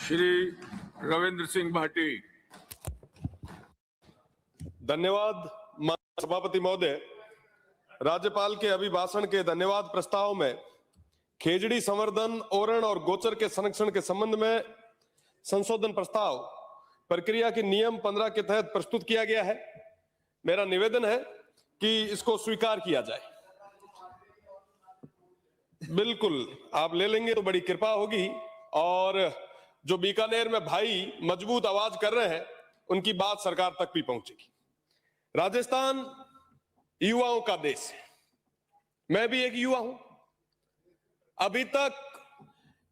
श्री रविंद्र सिंह भाटी। धन्यवाद माननीय सभापति महोदय। राज्यपाल के अभिभाषण के धन्यवाद प्रस्ताव में खेजड़ी संवर्धन, ओरण और गोचर के संरक्षण के संबंध में संशोधन प्रस्ताव प्रक्रिया के नियम 15 के तहत प्रस्तुत किया गया है। मेरा निवेदन है कि इसको स्वीकार किया जाए। बिल्कुल, आप ले लेंगे तो बड़ी कृपा होगी और जो बीकानेर में भाई मजबूत आवाज कर रहे हैं उनकी बात सरकार तक भी पहुंचेगी। राजस्थान युवाओं का देश है, मैं भी एक युवा हूं। अभी तक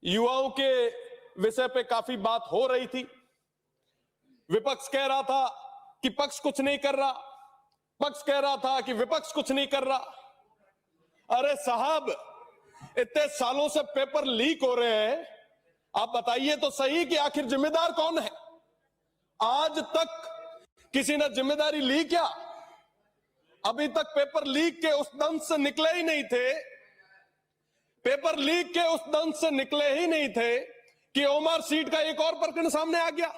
युवाओं के विषय पे काफी बात हो रही थी। विपक्ष कह रहा था कि पक्ष कुछ नहीं कर रहा, पक्ष कह रहा था कि विपक्ष कुछ नहीं कर रहा। अरे साहब, इतने सालों से पेपर लीक हो रहे हैं, आप बताइए तो सही कि आखिर जिम्मेदार कौन है? आज तक किसी ने जिम्मेदारी ली क्या? अभी तक पेपर लीक के उस दंश से निकले ही नहीं थे, पेपर लीक के उस दंश से निकले ही नहीं थे कि ओमर सीट का एक और प्रकरण सामने आ गया।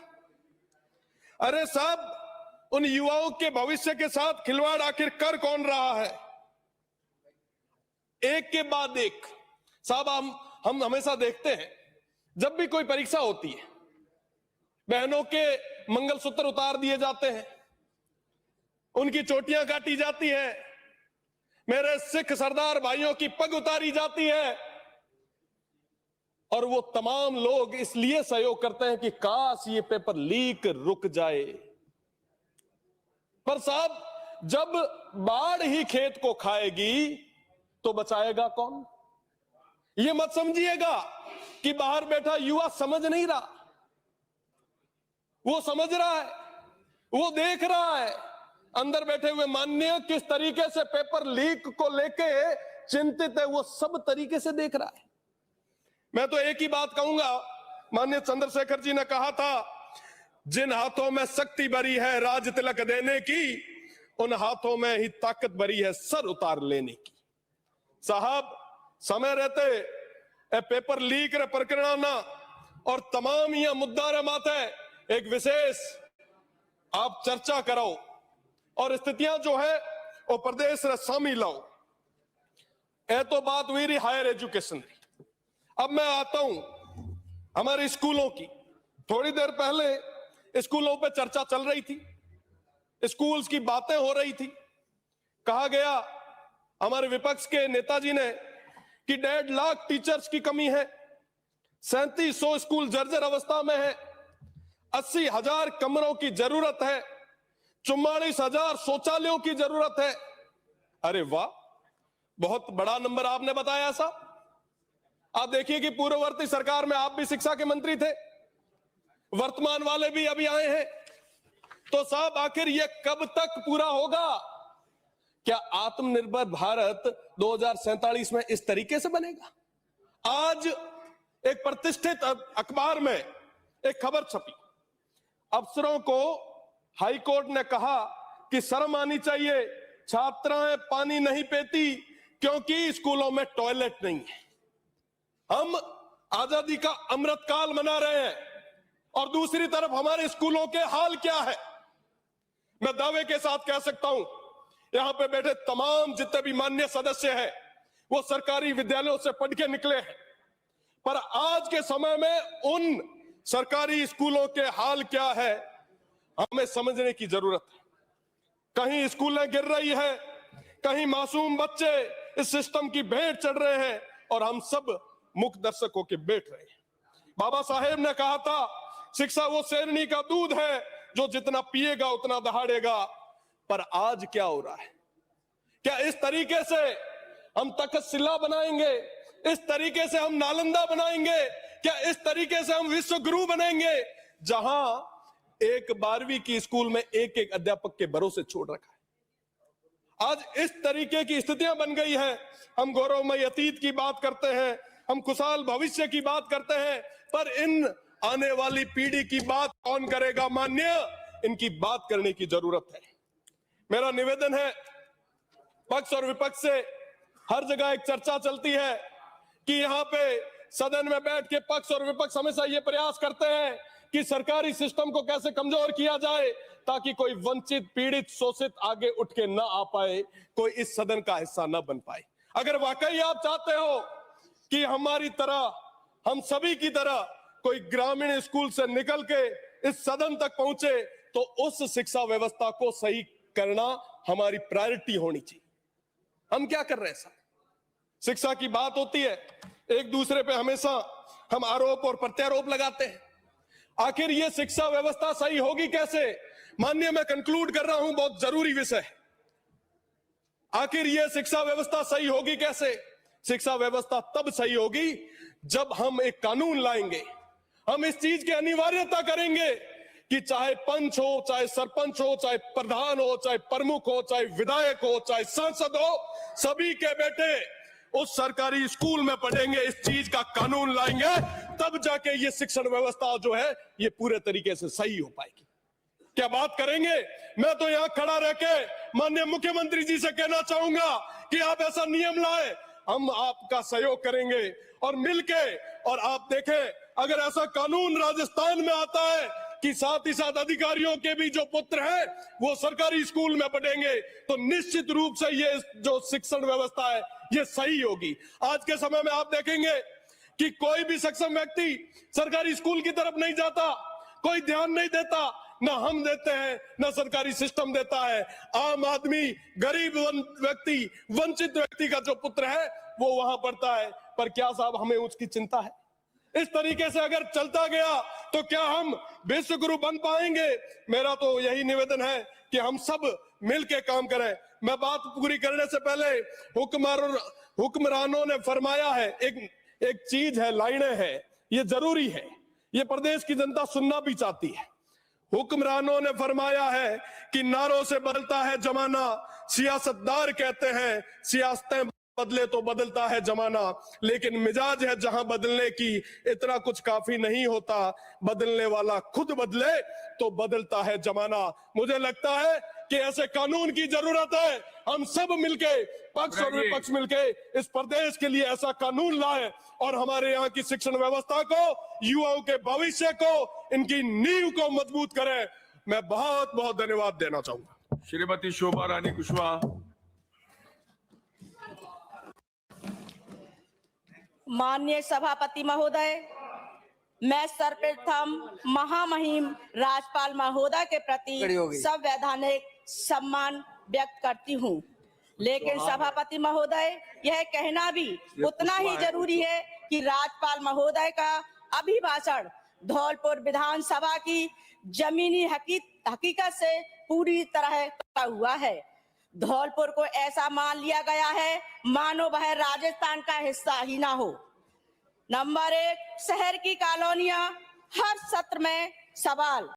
अरे साहब, उन युवाओं के भविष्य के साथ खिलवाड़ आखिर कर कौन रहा है? एक के बाद एक। साहब, हम हमेशा देखते हैं जब भी कोई परीक्षा होती है, बहनों के मंगलसूत्र उतार दिए जाते हैं, उनकी चोटियां काटी जाती हैं, मेरे सिख सरदार भाइयों की पग उतारी जाती है, और वो तमाम लोग इसलिए सहयोग करते हैं कि काश ये पेपर लीक रुक जाए। पर साहब, जब बाढ़ ही खेत को खाएगी तो बचाएगा कौन? ये मत समझिएगा कि बाहर बैठा युवा समझ नहीं रहा, वो समझ रहा है, वो देख रहा है। अंदर बैठे हुए माननीय किस तरीके से पेपर लीक को लेके चिंतित है, वो सब तरीके से देख रहा है। मैं तो एक ही बात कहूंगा, माननीय चंद्रशेखर जी ने कहा था, जिन हाथों में शक्ति भरी है राज तिलक देने की, उन हाथों में ही ताकत भरी है सर उतार लेने की। साहब, समय रहते पेपर लीक रे प्रकरण ना और तमाम यह मुद्दा रे माते एक विशेष आप चर्चा कराओ और स्थितियां जो है वो प्रदेश रे सामी लाओ। ए तो बात हुई रही हायर एजुकेशन की। अब मैं आता हूं हमारे स्कूलों की। थोड़ी देर पहले स्कूलों पे चर्चा चल रही थी, स्कूल्स की बातें हो रही थी। कहा गया हमारे विपक्ष के नेताजी ने कि 1.5 लाख टीचर्स की कमी है, 3700 स्कूल जर्जर अवस्था में है, 80,000 कमरों की जरूरत है, 44,000 शौचालयों की जरूरत है। अरे वाह, बहुत बड़ा नंबर आपने बताया साहब। आप देखिए कि पूर्ववर्ती सरकार में आप भी शिक्षा के मंत्री थे, वर्तमान वाले भी अभी आए हैं। तो साहब, आखिर ये कब तक पूरा होगा? क्या आत्मनिर्भर भारत 2047 में इस तरीके से बनेगा? आज एक प्रतिष्ठित अखबार में एक खबर छपी, अफसरों को हाई कोर्ट ने कहा कि शर्म आनी चाहिए, छात्राएं पानी नहीं पीती क्योंकि स्कूलों में टॉयलेट नहीं है। हम आजादी का अमृतकाल मना रहे हैं और दूसरी तरफ हमारे स्कूलों के हाल क्या है? मैं दावे के साथ कह सकता हूं, यहां पे बैठे तमाम जितने भी माननीय सदस्य हैं वो सरकारी विद्यालयों से पढ़ के निकले हैं, पर आज के समय में उन सरकारी स्कूलों के हाल क्या है हमें समझने की जरूरत है। कहीं स्कूलें गिर रही है, कहीं मासूम बच्चे इस सिस्टम की भेंट चढ़ रहे हैं और हम सब मुख्य दर्शक होकर बैठ रहे हैं। बाबा साहेब ने कहा था, शिक्षा वो शेरनी का दूध है जो जितना पिएगा उतना दहाड़ेगा। पर आज क्या हो रहा है? क्या इस तरीके से हम तक्षशिला बनाएंगे? इस तरीके से हम नालंदा बनाएंगे? क्या इस तरीके से हम विश्व गुरु बनेंगे जहां एक 12वीं की स्कूल में एक एक अध्यापक के भरोसे छोड़ रखा है? आज इस तरीके की स्थितियां बन गई है। हम गौरवमय अतीत की बात करते हैं, हम खुशहाल भविष्य की बात करते हैं, पर इन आने वाली पीढ़ी की बात कौन करेगा? मान्य, इनकी बात करने की जरूरत है। मेरा निवेदन है, पक्ष और विपक्ष से हर जगह एक चर्चा चलती है कि यहाँ पे सदन में बैठ के पक्ष और विपक्ष हमेशा ये प्रयास करते हैं कि सरकारी सिस्टम को कैसे कमजोर किया जाए ताकि कोई वंचित, पीड़ित, शोषित आगे उठ के ना आ पाए, कोई इस सदन का हिस्सा ना बन पाए। अगर वाकई आप चाहते हो कि हमारी तरह, हम सभी की तरह कोई ग्रामीण स्कूल से निकल के इस सदन तक पहुंचे, तो उस शिक्षा व्यवस्था को सही करना हमारी प्रायोरिटी होनी चाहिए। हम क्या कर रहे हैं साहब? शिक्षा की बात होती है, एक दूसरे पे हमेशा हम आरोप और प्रत्यारोप लगाते हैं। आखिर ये शिक्षा व्यवस्था सही होगी कैसे? माननीय, मैं कंक्लूड कर रहा हूं, बहुत जरूरी विषय है। आखिर ये शिक्षा व्यवस्था सही होगी कैसे? शिक्षा व्यवस्था तब सही होगी जब हम एक कानून लाएंगे, हम इस चीज की अनिवार्यता करेंगे कि चाहे पंच हो, चाहे सरपंच हो, चाहे प्रधान हो, चाहे प्रमुख हो, चाहे विधायक हो, चाहे सांसद हो, सभी के बेटे उस सरकारी स्कूल में पढ़ेंगे। इस चीज का कानून लाएंगे, तब जाके ये शिक्षण व्यवस्था जो है ये पूरे तरीके से सही हो पाएगी। क्या बात करेंगे? मैं तो यहां खड़ा रह के माननीय मुख्यमंत्री जी से कहना चाहूंगा कि आप ऐसा नियम लाए, हम आपका सहयोग करेंगे और मिलके, और आप देखें अगर ऐसा कानून राजस्थान में आता है कि साथ ही साथ अधिकारियों के भी जो पुत्र हैं वो सरकारी स्कूल में पढ़ेंगे, तो निश्चित रूप से ये जो शिक्षण व्यवस्था है ये सही होगी। आज के समय में आप देखेंगे कि कोई भी सक्षम व्यक्ति सरकारी स्कूल की तरफ नहीं जाता, कोई ध्यान नहीं देता, ना हम देते हैं ना सरकारी सिस्टम देता है। आम आदमी, गरीब व्यक्ति, वंचित व्यक्ति का जो पुत्र है वो वहां पढ़ता है। पर क्या साहब हमें उसकी चिंता है? इस तरीके से अगर चलता गया तो क्या हम विश्व गुरु बन पाएंगे? मेरा तो यही निवेदन है कि हम सब मिलके काम करें। मैं बात पूरी करने से पहले हुक्मरानों ने फरमाया है, एक चीज है, लाइनें हैं, ये जरूरी है, ये प्रदेश की जनता सुनना भी चाहती है। हुक्मरानों ने फरमाया है कि नारों से बदलता है जमाना, सियासतदार कहते हैं सियासतें बदले तो बदलता है जमाना, लेकिन मिजाज है जहां बदलने की इतना कुछ काफी नहीं होता, बदलने वाला खुद बदले तो बदलता है जमाना। मुझे लगता है कि ऐसे कानून की जरूरत है। हम सब मिलके, पक्ष और विपक्ष मिलके इस प्रदेश के लिए ऐसा कानून लाए और हमारे यहाँ की शिक्षण व्यवस्था को, युवाओं के भविष्य को, इनकी नींव को मजबूत करें। मैं बहुत बहुत धन्यवाद देना चाहूंगा। श्रीमती शोभा रानी कुशवाहा। माननीय सभापति महोदय, मैं सर्वप्रथम महामहिम राज्यपाल महोदय के प्रति संवैधानिक सम्मान व्यक्त करती हूँ, लेकिन सभापति महोदय यह कहना भी उतना ही जरूरी है कि राज्यपाल महोदय का अभिभाषण धौलपुर विधानसभा की जमीनी हकीकत से पूरी तरह कटा हुआ है। धौलपुर को ऐसा मान लिया गया है मानो वह राजस्थान का हिस्सा ही ना हो। नंबर 1, शहर की कॉलोनियां, हर सत्र में सवाल।